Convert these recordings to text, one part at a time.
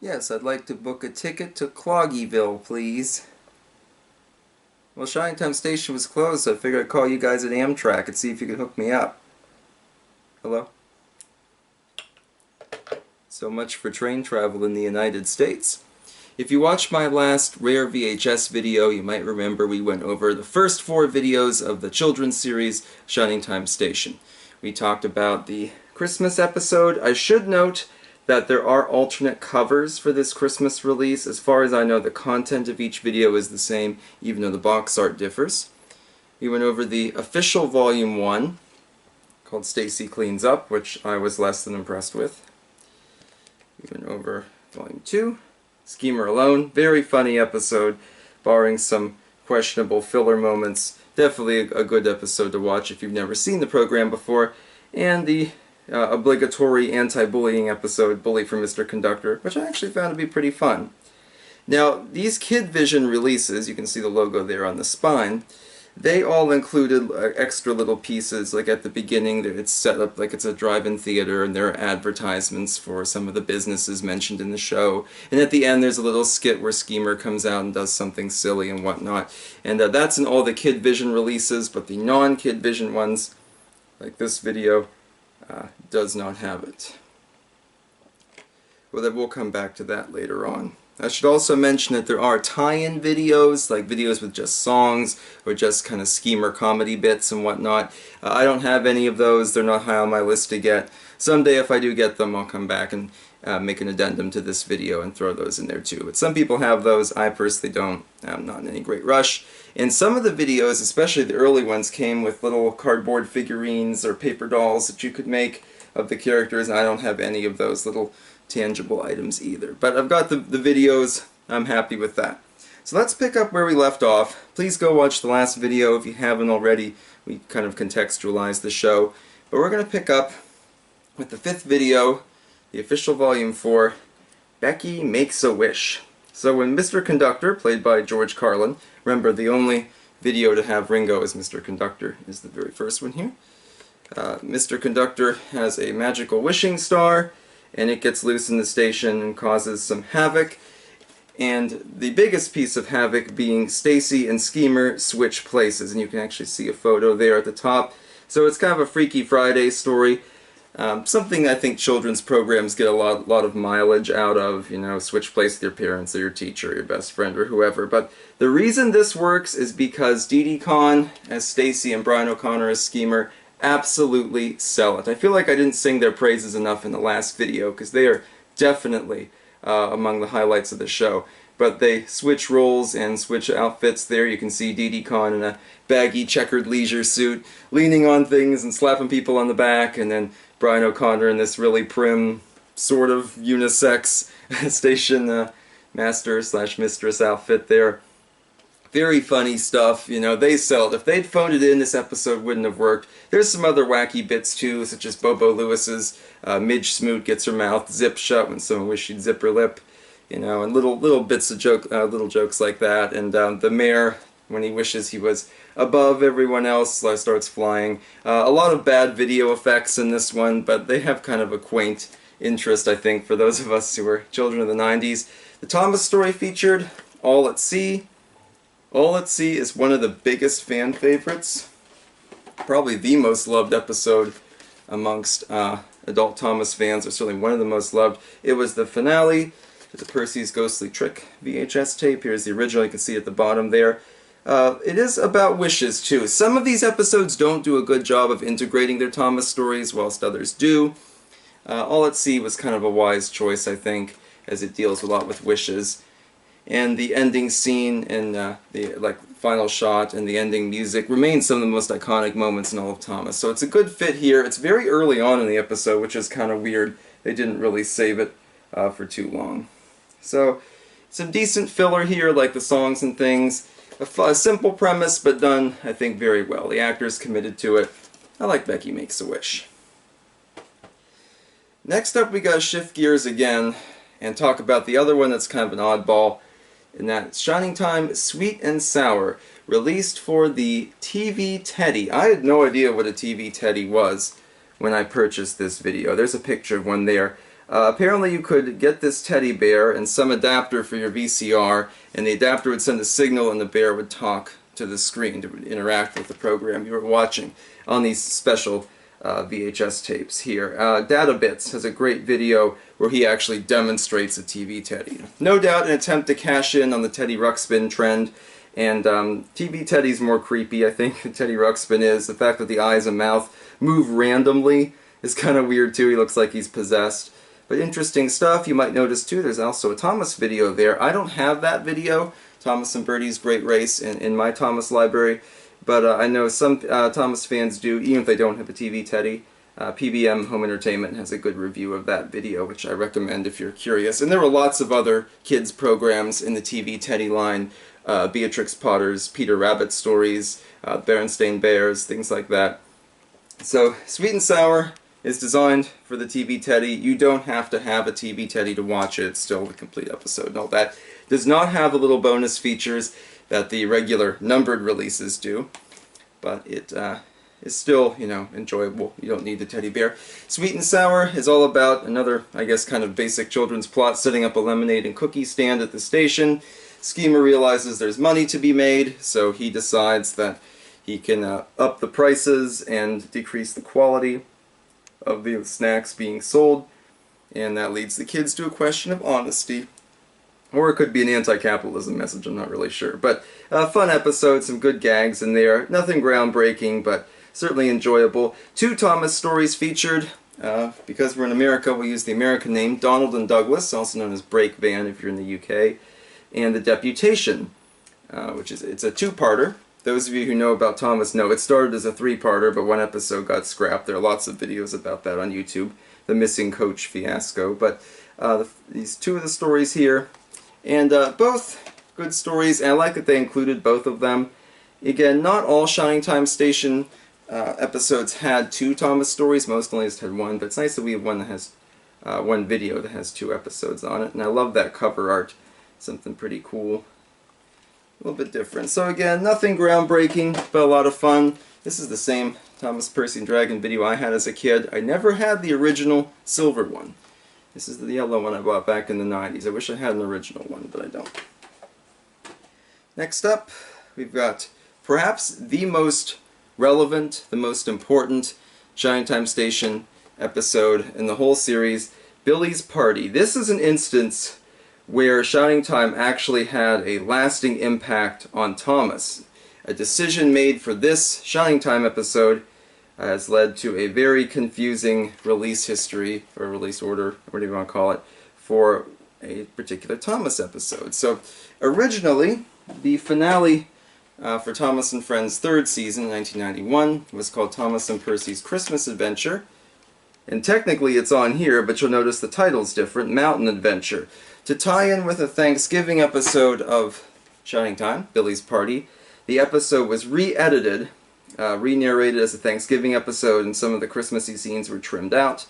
Yes, I'd like to book a ticket to Cloggyville, please. Well, Shiningtime Station was closed, so I figured I'd call you guys at Amtrak and see if you could hook me up. Hello? So much for train travel in the United States. If you watched my last rare VHS video, you might remember we went over the first 4 videos of the children's series, Shiningtime Station. We talked about the Christmas episode. I should note that there are alternate covers for this Christmas release. As far as I know, the content of each video is the same, even though the box art differs. We went over the official Volume 1, called Stacy Cleans Up, which I was less than impressed with. We went over Volume 2, Schemer Alone. Very funny episode, barring some questionable filler moments. Definitely a good episode to watch if you've never seen the program before. And the obligatory anti-bullying episode, Bully for Mr. Conductor, which I actually found to be pretty fun. Now, these Kid Vision releases, you can see the logo there on the spine, they all included extra little pieces, like at the beginning it's set up like it's a drive-in theater, and there are advertisements for some of the businesses mentioned in the show. And at the end there's a little skit where Schemer comes out and does something silly and whatnot. And that's in all the Kid Vision releases, but the non-Kid Vision ones, like this video, does not have it. Well, then we'll come back to that later on. I should also mention that there are tie-in videos, like videos with just songs, or just kind of Schemer comedy bits and whatnot. I don't have any of those. They're not high on my list to get. Someday if I do get them, I'll come back and make an addendum to this video and throw those in there too. But some people have those. I personally don't. I'm not in any great rush. And some of the videos, especially the early ones, came with little cardboard figurines or paper dolls that you could make of the characters, and I don't have any of those little tangible items either. But I've got the videos. I'm happy with that. So let's pick up where we left off. Please go watch the last video if you haven't already. We kind of contextualized the show. But we're going to pick up with the 5th video, the official Volume 4, Becky Makes a Wish. So when Mr. Conductor, played by George Carlin, remember the only video to have Ringo as Mr. Conductor is the very first one here. Mr. Conductor has a magical wishing star, and it gets loose in the station and causes some havoc. And the biggest piece of havoc being Stacy and Schemer switch places, and you can actually see a photo there at the top. So it's kind of a Freaky Friday story. Something I think children's programs get a lot of mileage out of, you know, switch place with your parents or your teacher or your best friend or whoever. But the reason this works is because Dee Conn as Stacy and Brian O'Connor as Schemer absolutely sell it. I feel like I didn't sing their praises enough in the last video, because they are definitely among the highlights of the show. But they switch roles and switch outfits there. You can see Dee Conn in a baggy checkered leisure suit, leaning on things and slapping people on the back, and then Brian O'Connor in this really prim, sort of unisex station master slash mistress outfit there. Very funny stuff, you know, they sell it. If they'd phoned it in, this episode wouldn't have worked. There's some other wacky bits too, such as Bobo Lewis's Midge Smoot gets her mouth zipped shut when someone wished she'd zip her lip, you know, and little bits of little jokes like that. And the mayor, when he wishes he was above everyone else, starts flying. A lot of bad video effects in this one, but they have kind of a quaint interest, I think, for those of us who were children of the 90s. The Thomas story featured All at Sea. All at Sea is one of the biggest fan favorites. Probably the most loved episode amongst adult Thomas fans, or certainly one of the most loved. It was the finale. There's a Percy's Ghostly Trick VHS tape. Here's the original. You can see at the bottom there. It is about wishes, too. Some of these episodes don't do a good job of integrating their Thomas stories, whilst others do. All at Sea was kind of a wise choice, I think, as it deals a lot with wishes. And the ending scene and the final shot and the ending music remain some of the most iconic moments in all of Thomas. So it's a good fit here. It's very early on in the episode, which is kind of weird. They didn't really save it for too long. So some decent filler here, like the songs and things. A simple premise, but done, I think, very well. The actor's committed to it. I like Becky Makes a Wish. Next up, we gotta shift gears again and talk about the other one that's kind of an oddball, and that's Shiningtime Sweet and Sour, released for the TV Teddy. I had no idea what a TV Teddy was when I purchased this video. There's a picture of one there. Apparently you could get this teddy bear and some adapter for your VCR, and the adapter would send a signal and the bear would talk to the screen to interact with the program you were watching on these special VHS tapes here. Databits has a great video where he actually demonstrates a TV teddy. No doubt an attempt to cash in on the Teddy Ruxpin trend, and TV Teddy's more creepy, I think, than Teddy Ruxpin is. The fact that the eyes and mouth move randomly is kind of weird too. He looks like he's possessed. But interesting stuff. You might notice too there's also a Thomas video there. I don't have that video, Thomas and Bertie's Great Race, in my Thomas library, but I know some Thomas fans do, even if they don't have a TV Teddy. PBM Home Entertainment has a good review of that video, which I recommend if you're curious. And there were lots of other kids programs in the TV Teddy line, Beatrix Potter's Peter Rabbit stories, Berenstain Bears, things like that. So Sweet and Sour is designed for the TV Teddy. You don't have to have a TV Teddy to watch it. It's still the complete episode and all that. Does not have the little bonus features that the regular numbered releases do, but it is still, you know, enjoyable. You don't need the teddy bear. Sweet and Sour is all about another, I guess, kind of basic children's plot, setting up a lemonade and cookie stand at the station. Schemer realizes there's money to be made, so he decides that he can up the prices and decrease the quality of the snacks being sold, and that leads the kids to a question of honesty. Or it could be an anti-capitalism message, I'm not really sure. But fun episode, some good gags in there. Nothing groundbreaking, but certainly enjoyable. 2 Thomas stories featured. Because we're in America, we'll use the American name, Donald and Douglas, also known as Break Van if you're in the UK. And The Deputation, which is, it's a 2-parter. Those of you who know about Thomas know it started as a 3-parter, but 1 episode got scrapped. There are lots of videos about that on YouTube, the missing coach fiasco. But these 2 of the stories here, and both good stories, and I like that they included both of them. Again, not all Shining Time Station episodes had 2 Thomas stories, most only just had 1, but it's nice that we have one that has 1 video that has 2 episodes on it, and I love that cover art. Something pretty cool. A little bit different. So again, nothing groundbreaking, but a lot of fun. This is the same Thomas Percy and Dragon video I had as a kid. I never had the original silver one. This is the yellow one I bought back in the 90s. I wish I had an original one, but I don't. Next up, we've got perhaps the most relevant, the most important Shining Time Station episode in the whole series, Billy's Party. This is an instance where Shining Time actually had a lasting impact on Thomas. A decision made for this Shining Time episode has led to a very confusing release history, or release order, whatever you want to call it, for a particular Thomas episode. So originally, the finale for Thomas and Friends' 3rd season, 1991, was called Thomas and Percy's Christmas Adventure. And technically it's on here, but you'll notice the title's different, Mountain Adventure. To tie in with a Thanksgiving episode of Shining Time, Billy's Party, the episode was re-edited, re-narrated as a Thanksgiving episode, and some of the Christmassy scenes were trimmed out.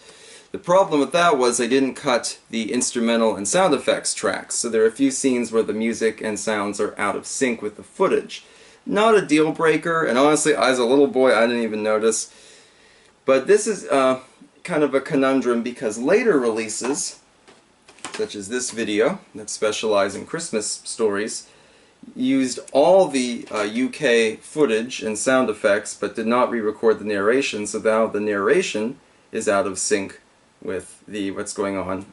The problem with that was they didn't cut the instrumental and sound effects tracks, so there are a few scenes where the music and sounds are out of sync with the footage. Not a deal breaker, and honestly, as a little boy, I didn't even notice. But this is kind of a conundrum because later releases, such as this video that specializes in Christmas stories, used all the UK footage and sound effects but did not re-record the narration, so now the narration is out of sync with the what's going on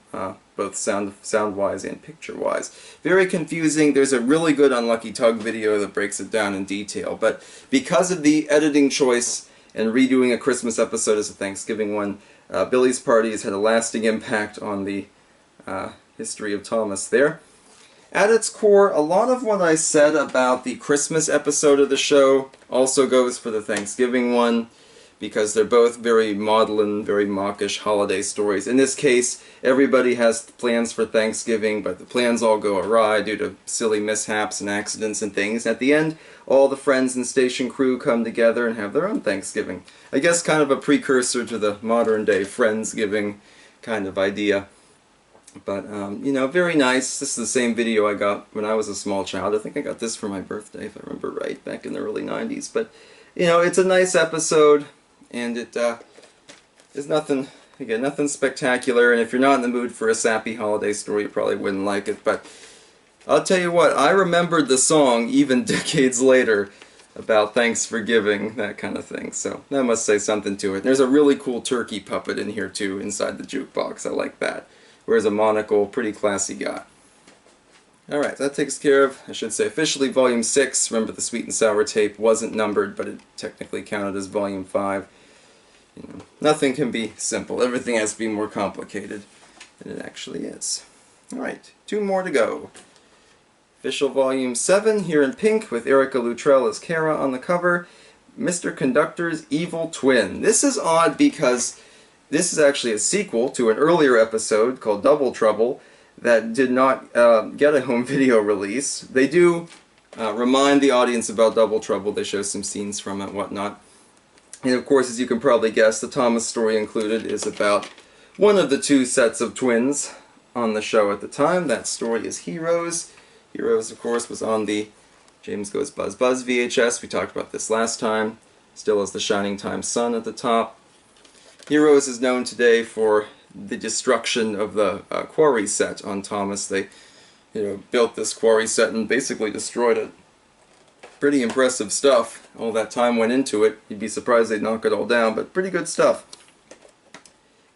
both sound-wise and picture-wise. Very confusing. There's a really good Unlucky Tug video that breaks it down in detail, but because of the editing choice and redoing a Christmas episode as a Thanksgiving one, Billy's Party has had a lasting impact on the history of Thomas there. At its core, a lot of what I said about the Christmas episode of the show also goes for the Thanksgiving one, because they're both very maudlin, very mawkish holiday stories. In this case, everybody has plans for Thanksgiving, but the plans all go awry due to silly mishaps and accidents and things. At the end, all the friends and station crew come together and have their own Thanksgiving. I guess kind of a precursor to the modern-day Friendsgiving kind of idea. But, you know, very nice. This is the same video I got when I was a small child. I think I got this for my birthday, if I remember right, back in the early 90s. But, you know, it's a nice episode, and it is nothing Again, nothing spectacular, and if you're not in the mood for a sappy holiday story, you probably wouldn't like it, but I'll tell you what, I remembered the song even decades later about thanks for giving, that kind of thing, so that must say something to it. There's a really cool turkey puppet in here too, inside the jukebox. I like that. Wears a monocle, pretty classy guy. Alright, that takes care of, I should say, officially Volume 6. Remember, the Sweet and Sour tape wasn't numbered, but it technically counted as Volume 5. You know, nothing can be simple. Everything has to be more complicated than it actually is. Alright, 2 more to go. Official Volume 7, here in pink, with Erica Luttrell as Kara on the cover. Mr. Conductor's Evil Twin. This is odd because this is actually a sequel to an earlier episode called Double Trouble that did not get a home video release. They do remind the audience about Double Trouble. They show some scenes from it and whatnot. And of course, as you can probably guess, the Thomas story included is about one of the 2 sets of twins on the show at the time. That story is Heroes. Heroes, of course, was on the James Goes Buzz Buzz VHS. We talked about this last time. Still has the Shining Time sun at the top. Heroes is known today for the destruction of the quarry set on Thomas. They, built this quarry set and basically destroyed it. Pretty impressive stuff. All that time went into it. You'd be surprised they'd knock it all down, but pretty good stuff.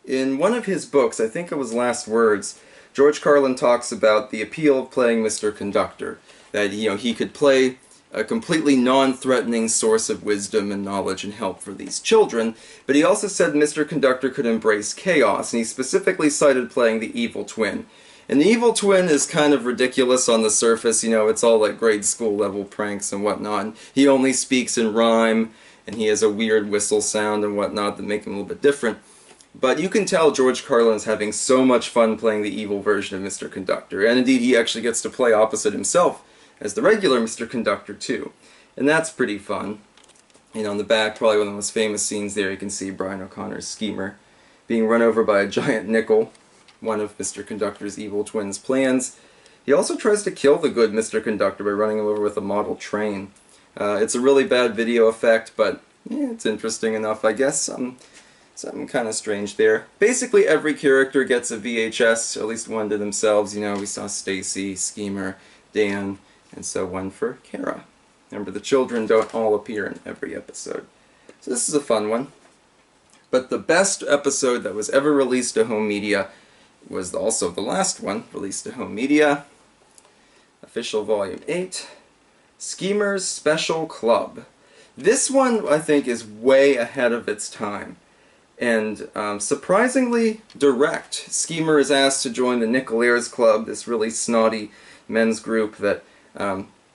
In one of his books, I think it was Last Words, George Carlin talks about the appeal of playing Mr. Conductor. That, he could play a completely non-threatening source of wisdom and knowledge and help for these children, but he also said Mr. Conductor could embrace chaos, and he specifically cited playing the evil twin. And the evil twin is kind of ridiculous on the surface, it's all like grade school level pranks and whatnot. He only speaks in rhyme, and he has a weird whistle sound and whatnot that make him a little bit different. But you can tell George Carlin is having so much fun playing the evil version of Mr. Conductor, and indeed he actually gets to play opposite himself as the regular Mr. Conductor too. And that's pretty fun. On the back, probably one of the most famous scenes there, you can see Brian O'Connor's schemer being run over by a giant nickel, one of Mr. Conductor's evil twin's plans. He also tries to kill the good Mr. Conductor by running him over with a model train. It's a really bad video effect, but it's interesting enough, I guess. Something kind of strange there. Basically, every character gets a VHS, at least one to themselves. We saw Stacy, Schemer, Dan, and so one for Kara. Remember, the children don't all appear in every episode. So this is a fun one. But the best episode that was ever released to home media was also the last one released to home media. Official Volume 8. Schemer's Special Club. This one, I think, is way ahead of its time. And surprisingly direct. Schemer is asked to join the Nickelaires Club, this really snotty men's group that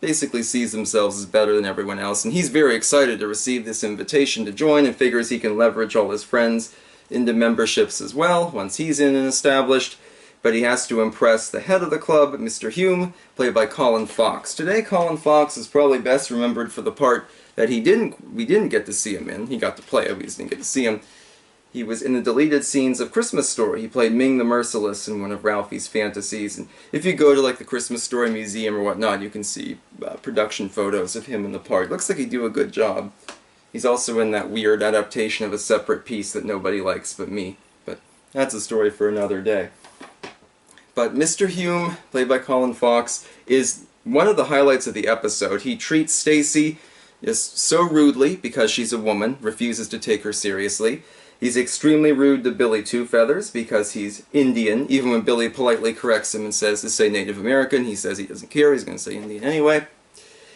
basically sees themselves as better than everyone else. And he's very excited to receive this invitation to join and figures he can leverage all his friends into memberships as well once he's in and established. But he has to impress the head of the club, Mr. Hume, played by Colin Fox. Today, Colin Fox is probably best remembered for the part that we didn't get to see him in. He got to play it, we just didn't get to see him. He was in the deleted scenes of Christmas Story. He played Ming the Merciless in one of Ralphie's fantasies. And if you go to like the Christmas Story Museum or whatnot, you can see production photos of him in the part. Looks like he'd do a good job. He's also in that weird adaptation of A Separate Piece that nobody likes but me. But that's a story for another day. But Mr. Hume, played by Colin Fox, is one of the highlights of the episode. He treats Stacy so rudely because she's a woman, refuses to take her seriously. He's extremely rude to Billy Two Feathers because he's Indian. Even when Billy politely corrects him and says to say Native American, he says he doesn't care, he's going to say Indian anyway.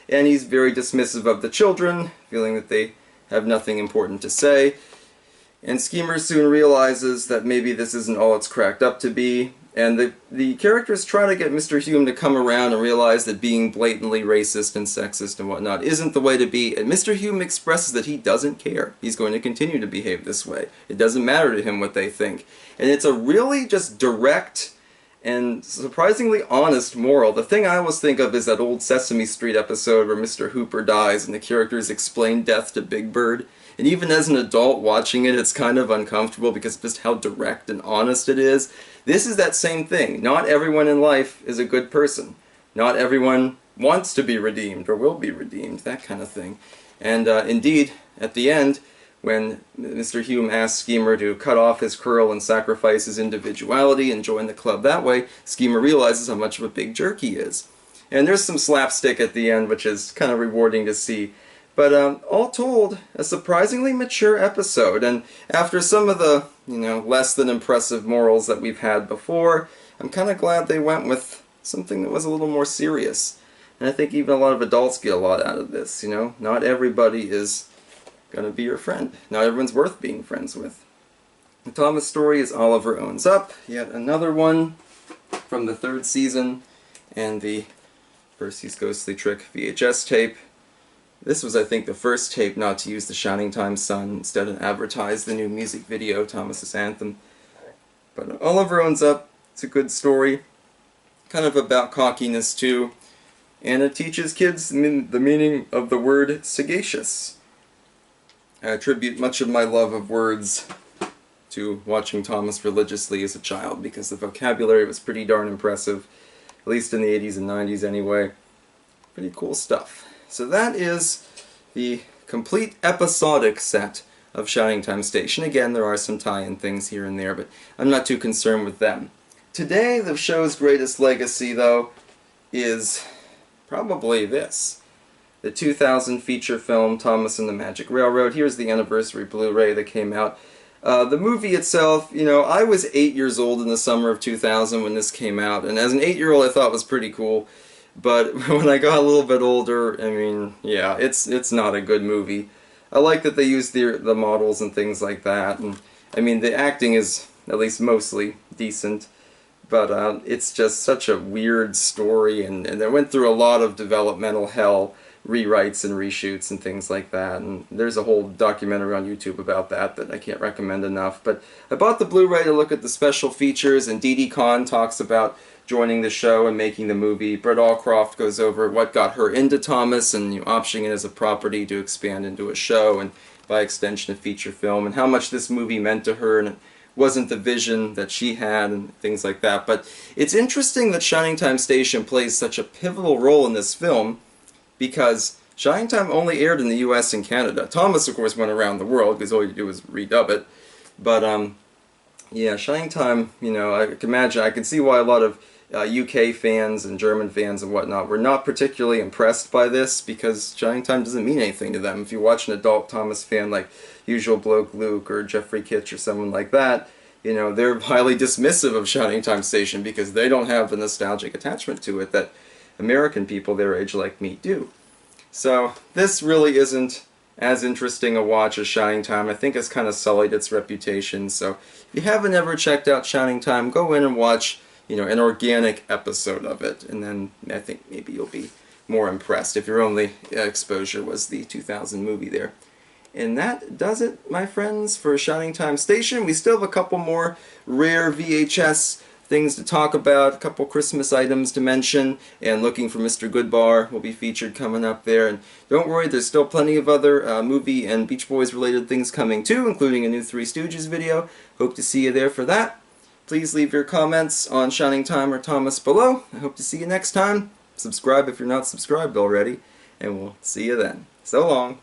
And he's very dismissive of the children, feeling that they have nothing important to say. And Schemer soon realizes that maybe this isn't all it's cracked up to be. And the characters try to get Mr. Hume to come around and realize that being blatantly racist and sexist and whatnot isn't the way to be. And Mr. Hume expresses that he doesn't care. He's going to continue to behave this way. It doesn't matter to him what they think. And it's a really just direct and surprisingly honest moral. The thing I always think of is that old Sesame Street episode where Mr. Hooper dies and the characters explain death to Big Bird. And even as an adult watching it, it's kind of uncomfortable because of just how direct and honest it is. This is that same thing. Not everyone in life is a good person. Not everyone wants to be redeemed or will be redeemed, that kind of thing. And indeed, at the end, when Mr. Hume asks Schemer to cut off his curl and sacrifice his individuality and join the club that way, Schemer realizes how much of a big jerk he is. And there's some slapstick at the end, which is kind of rewarding to see. But all told, a surprisingly mature episode, and after some of the, less than impressive morals that we've had before, I'm kind of glad they went with something that was a little more serious. And I think even a lot of adults get a lot out of this, Not everybody is gonna be your friend. Not everyone's worth being friends with. The Thomas story is Oliver Owns Up, yet another one from the 3rd season, and the Percy's Ghostly Trick VHS tape. This was, I think, the first tape not to use the Shining Time Sun, instead of advertise the new music video, Thomas's Anthem. But Oliver Owns Up, it's a good story, kind of about cockiness too, and it teaches kids the meaning of the word sagacious. I attribute much of my love of words to watching Thomas religiously as a child, because the vocabulary was pretty darn impressive, at least in the 80s and 90s anyway. Pretty cool stuff. So that is the complete episodic set of Shining Time Station. Again, there are some tie-in things here and there, but I'm not too concerned with them. Today, the show's greatest legacy, though, is probably this. The 2000 feature film, Thomas and the Magic Railroad. Here's the anniversary Blu-ray that came out. The movie itself, I was 8 years old in the summer of 2000 when this came out, and as an 8-year-old I thought it was pretty cool. But when I got a little bit older, yeah, it's not a good movie. I like that they use the models and things like that, and the acting is at least mostly decent. But it's just such a weird story, and they went through a lot of developmental hell, rewrites and reshoots and things like that, and there's a whole documentary on YouTube about that I can't recommend enough. But I bought the Blu-ray to look at the special features, and Dee Dee Conn talks about joining the show and making the movie. Brett Allcroft goes over what got her into Thomas and optioning it as a property to expand into a show and by extension a feature film, and how much this movie meant to her, and it wasn't the vision that she had and things like that. But it's interesting that Shining Time Station plays such a pivotal role in this film, because Shining Time only aired in the US and Canada. Thomas, of course, went around the world, because all you do is redub it. But, yeah, Shining Time, I can see why a lot of UK fans and German fans and whatnot were not particularly impressed by this, because Shining Time doesn't mean anything to them. If you watch an adult Thomas fan like Usual Bloke Luke or Jeffrey Kitch or someone like that, they're highly dismissive of Shining Time Station because they don't have the nostalgic attachment to it that American people their age like me do. So this really isn't as interesting a watch as Shining Time. I think it's kind of sullied its reputation. So if you haven't ever checked out Shining Time, go in and watch an organic episode of it, and then I think maybe you'll be more impressed if your only exposure was the 2000 movie there. And that does it, my friends, for Shining Time Station. We still have a couple more rare VHS things to talk about, a couple Christmas items to mention, and Looking for Mr. Goodbar will be featured coming up there. And don't worry, there's still plenty of other movie and Beach Boys related things coming too, including a new Three Stooges video. Hope to see you there for that. Please leave your comments on Shining Time or Thomas below. I hope to see you next time. Subscribe if you're not subscribed already, and we'll see you then. So long.